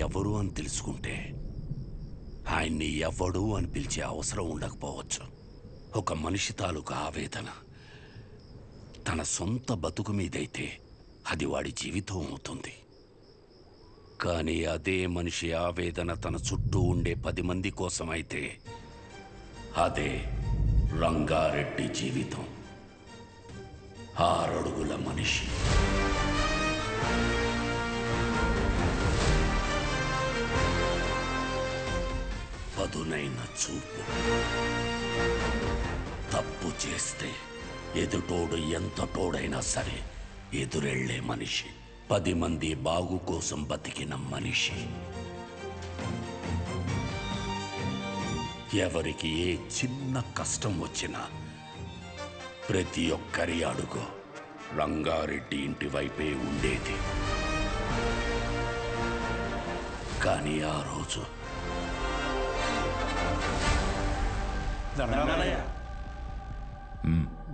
ఎవరు అని తెలుసుకుంటే ఆయన్ని ఎవడు అని పిలిచే అవసరం ఉండకపోవచ్చు. ఒక మనిషి తాలూకు ఆవేదన తన సొంత బతుకు మీదైతే అది వాడి జీవితం అవుతుంది. కానీ అదే మనిషి ఆవేదన తన చుట్టూ ఉండే 10 మంది కోసమైతే అదే రంగారెడ్డి జీవితం. 6 అడుగుల మనిషి. పదునైన చూపు. తప్పు చేస్తే ఎదుటోడు ఎంత తోడైనా సరే ఎదురెళ్లే మనిషి. 10 మంది బాగు కోసం బతికిన మనిషి. ఎవరికి ఏ చిన్న కష్టం వచ్చినా ప్రతి ఒక్కరి అడుగు రంగారెడ్డి ఇంటి వైపే ఉండేది. కానీ ఆ రోజు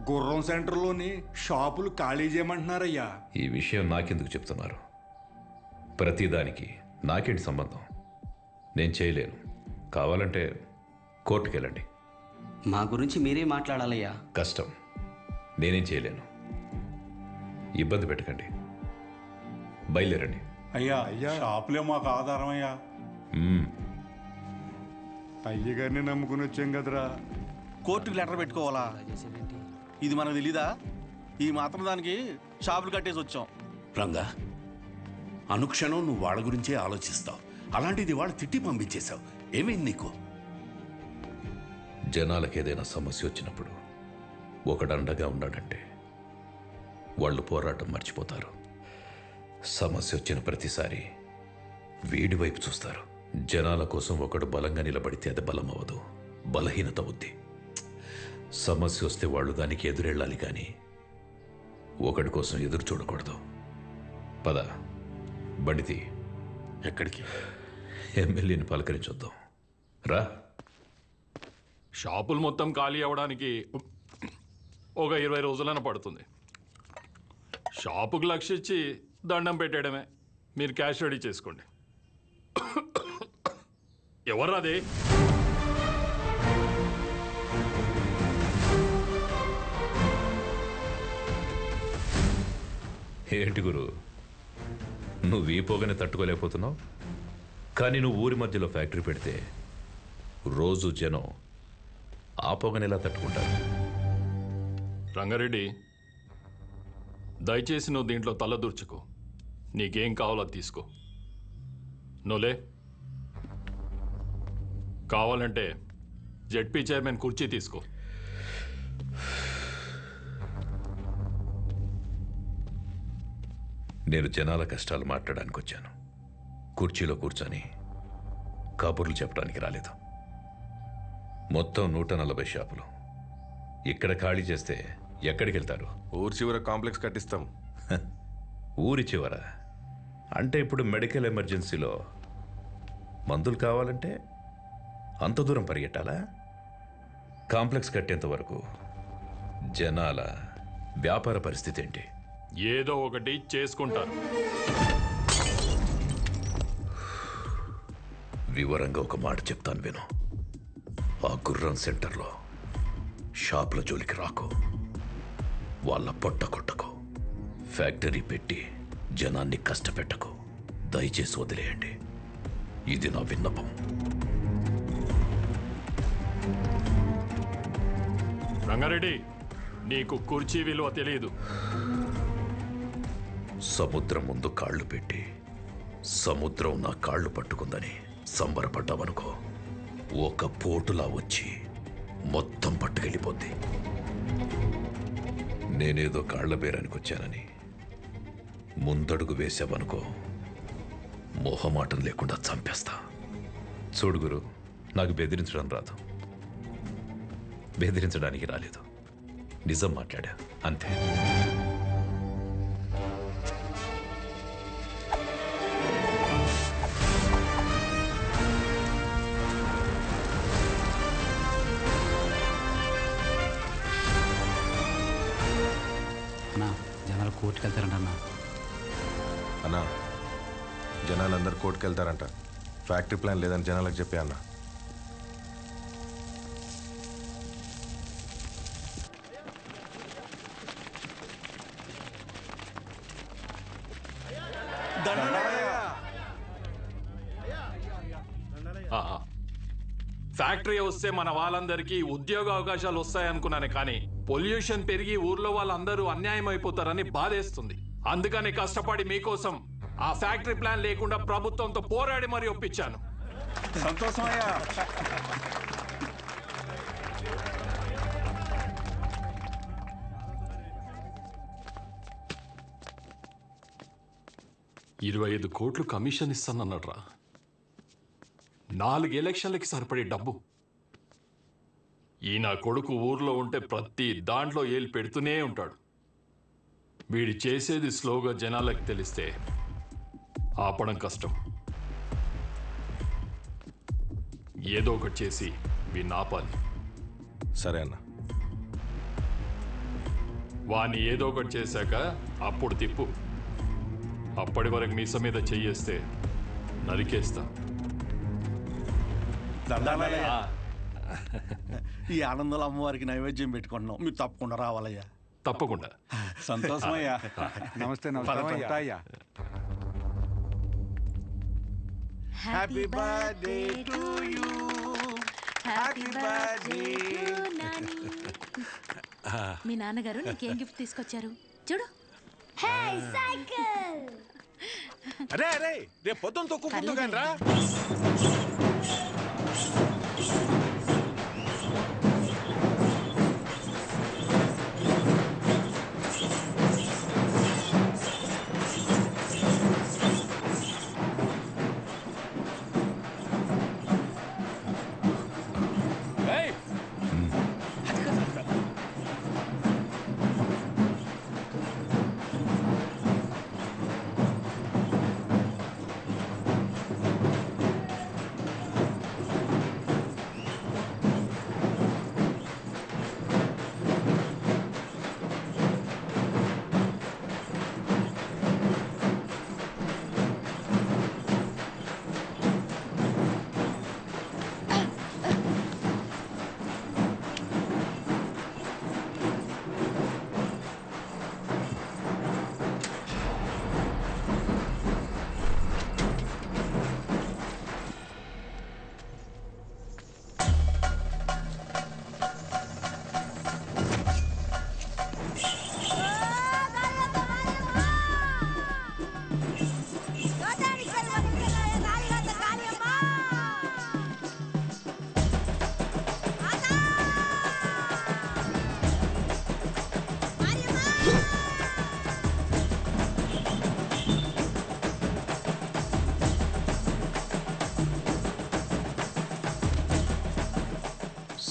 గుర్రం సెంటర్లోని షాపులు ఖాళీ చేయమంటున్నారయ్యా. ఈ విషయం నాకెందుకు చెప్తున్నారు? ప్రతిదానికి నాకేంటి సంబంధం? నేను చేయలేను. కావాలంటే కోర్టుకెళ్ళండి. మా గురించి మీరే మాట్లాడాలయ్యా. కష్టం. నేనేం చేయలేను. ఇబ్బంది పెట్టకండి. బయలుదేరండి. అయ్యా అయ్యా షాపులే మాకు ఆధారం అయ్యా. అయ్యగారిని నమ్ముకుని వచ్చాం కదరా. కోర్టుకి లెటర్ పెట్టుకోవాలా? ఇది మనకు తెలీదా? ఈ మాత్రం దానికి షాపులు కట్టేసి వచ్చాం. రంగా, అనుక్షణం నువ్వు వాళ్ళ గురించే ఆలోచిస్తావు. అలాంటిది వాళ్ళు తిట్టి పంపించేశావు. ఏమైంది నీకు? జనాలకు ఏదైనా సమస్య వచ్చినప్పుడు ఒకడండగా ఉన్నాడంటే వాళ్ళు పోరాటం మర్చిపోతారు. సమస్య వచ్చిన ప్రతిసారి వీడి వైపు చూస్తారు. జనాల కోసం ఒకడు బలంగా నిలబడితే అది బలం అవ్వదు, బలహీనత అవుద్ది. సమస్య వస్తే వాళ్ళు దానికి ఎదురెళ్ళాలి, కానీ ఒకడి కోసం ఎదురు చూడకూడదు. పద, బండితి. ఎక్కడికి? ఎమ్మెల్యేని పలకరించొద్దాం. రా. షాపులు మొత్తం ఖాళీ అవ్వడానికి ఒక 20 రోజులైనా పడుతుంది. షాపుకు లక్ష ఇచ్చి దండం పెట్టేయడమే. మీరు క్యాష్ రెడీ చేసుకోండి. ఎవర్రాది? ఏంటి గురు, నువ్వు ఈ పొగని తట్టుకోలేకపోతున్నావు? కానీ నువ్వు ఊరి మధ్యలో ఫ్యాక్టరీ పెడితే రోజు జనం ఆ పొగని ఎలా తట్టుకుంటారు? రంగారెడ్డి, దయచేసి నువ్వు దీంట్లో తలదూర్చుకో. నీకేం కావాలో అది తీసుకో. నువ్వులే. కావాలంటే జెడ్పీ చైర్మన్ కుర్చీ తీసుకో. నేను జనాల కష్టాలు మాట్లాడడానికి వచ్చాను. కుర్చీలో కూర్చొని కబుర్లు చెప్పడానికి రాలేదు. మొత్తం 140 షాపులు ఇక్కడ ఖాళీ చేస్తే ఎక్కడికి వెళ్తారు? ఊరి చివర కాంప్లెక్స్ కట్టిస్తాం. ఊరి చివర అంటే ఇప్పుడు మెడికల్ ఎమర్జెన్సీలో మందులు కావాలంటే అంత దూరం పరిగెట్టాలా? కాంప్లెక్స్ కట్టేంత వరకు జనాల వ్యాపార పరిస్థితి ఏంటి? ఏదో ఒకటి చేసుకుంటారు. వివరంగా ఒక మాట చెప్తాను విను. ఆ గుర్రం సెంటర్లో షాపుల జోలికి రాకు. వాళ్ళ పొట్ట కొట్టకు. ఫ్యాక్టరీ పెట్టి జనాన్ని కష్టపెట్టకు. దయచేసి వదిలేయండి. ఇది నా విన్నపం. రంగారెడ్డి, నీకు కుర్చీ విలువ తెలియదు. సముద్రం ముందు కాళ్ళు పెట్టి సముద్రం నా కాళ్ళు పట్టుకుందని సంబరపడ్డావనుకో, ఒక పోటులా వచ్చి మొత్తం పట్టుకెళ్ళిపోద్ది. నేనేదో కాళ్ల బేరానికి వచ్చానని ముందడుగు వేసావనుకో, మొహమాటం లేకుండా చంపేస్తా. చూడు గురు, నాకు బెదిరించడం రాదు. బెదిరించడానికి రాలేదు. నిజం మాట్లాడా అంతే. అన్నా, జనాలు కోర్టుకు వెళ్తారంట అన్నా. అన్నా, జనాలు జనాలందరూ కోర్టుకు వెళ్తారంట. ఫ్యాక్టరీ ప్లాన్ లేదని జనాలకు చెప్పే అన్న. ఆహా. ఫ్యాక్టరీ వస్తే మన వాళ్ళందరికీ ఉద్యోగ అవకాశాలు వస్తాయనుకున్నానే కానీ పొల్యూషన్ పెరిగి ఊర్లో వాళ్ళందరూ అన్యాయం అయిపోతారని బాధేస్తుంది. అందుకని కష్టపడి మీకోసం ఆ ఫ్యాక్టరీ ప్లాన్ లేకుండా ప్రభుత్వంతో పోరాడి మరీ ఒప్పించాను. సంతోషమయ్యా. $25 కోట్లు కమిషన్ ఇస్తానన్నాడ్రా. 4 ఎలక్షన్లకి సరిపడే డబ్బు. ఈ నా కొడుకు ఊర్లో ఉంటే ప్రతి దాంట్లో ఏలు పెడుతూనే ఉంటాడు. వీడి చేసేది స్లోగా జనాలకు తెలిస్తే ఆపడం కష్టం. ఏదో ఒకటి చేసి వీడిని ఆపాలి. సరే అన్న. వాణ్ణి ఏదో ఒకటి చేశాక అప్పుడు తిప్పు. అప్పటి వరకు మీస మీద చెయ్యేస్తే నరికేస్తా. ఈ ఆనందంలో అమ్మవారికి నైవేద్యం పెట్టుకుంటున్నాం, మీరు తప్పకుండా రావాలయ్యా. తప్పకుండా. సంతోషమయ్యా. నమస్తే నమస్తే అయ్యా. Happy birthday to you. Happy birthday. మీ నాన్నగారు నీకేం గిఫ్ట్ తీసుకొచ్చారు చూడు. అరే అరే రేపు పొద్దున తొక్కుందు కానీ రా.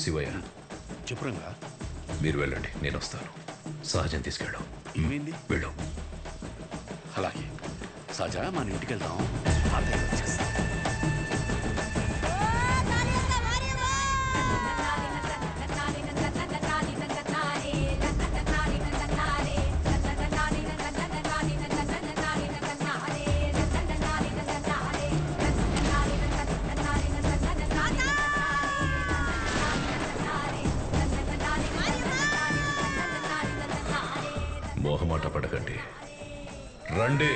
శివయ్య, చెప్పురంగా. మీరు వెళ్ళండి, నేను వస్తాను. సహజం తీసుకెళ్ళు. ఏమైంది? వెళ్ళు. అలాగే సహజ, మన ఇంటికి వెళ్దాం. తాతయ్య వచ్చేస్తా. మోహమాట పడకండి, రండి.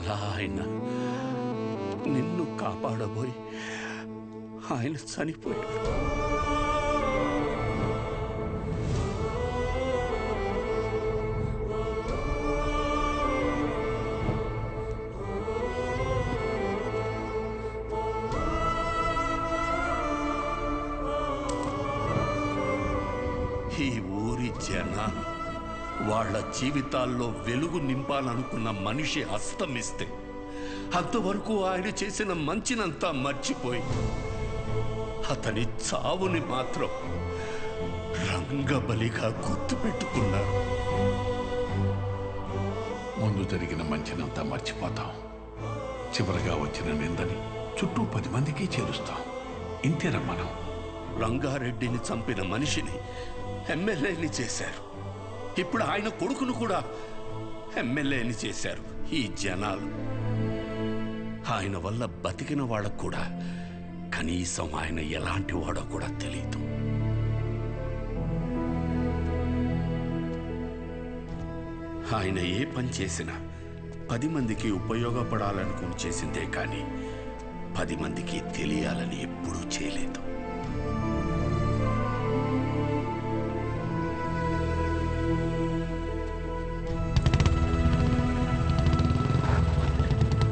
అలా ఆయన నిన్ను కాపాడబోయి ఆయన చనిపోయాడు. ఈ ఊరి జనాలు వాళ్ళ జీవితాల్లో వెలుగు నింపాలనుకున్న మనిషి అస్తమిస్తే అంతవరకు ఆయన చేసిన మంచినంతా మర్చిపోయి అతని చావుని మాత్రం రంగబలిగా గుర్తుపెట్టుకున్నారు. ముందు జరిగిన మంచినంతా మర్చిపోతాం, చివరిగా వచ్చిన నిందని చుట్టూ 10 మందికి చేరుస్తాం. ఇంతేనా మనం? రంగారెడ్డిని చంపిన మనిషిని ఎమ్మెల్యేని చేశారు. ఇప్పుడు ఆయన కొడుకును కూడా ఎమ్మెల్యేని చేశారు ఈ జనాలు. ఆయన వల్ల బతికిన వాళ్ళకు కూడా కనీసం ఆయన ఎలాంటి వాడో కూడా తెలియదు. ఆయన ఏ పని చేసినా 10 మందికి ఉపయోగపడాలనుకుని చేసిందే కానీ 10 మందికి తెలియాలని ఎప్పుడూ చేయలేదు.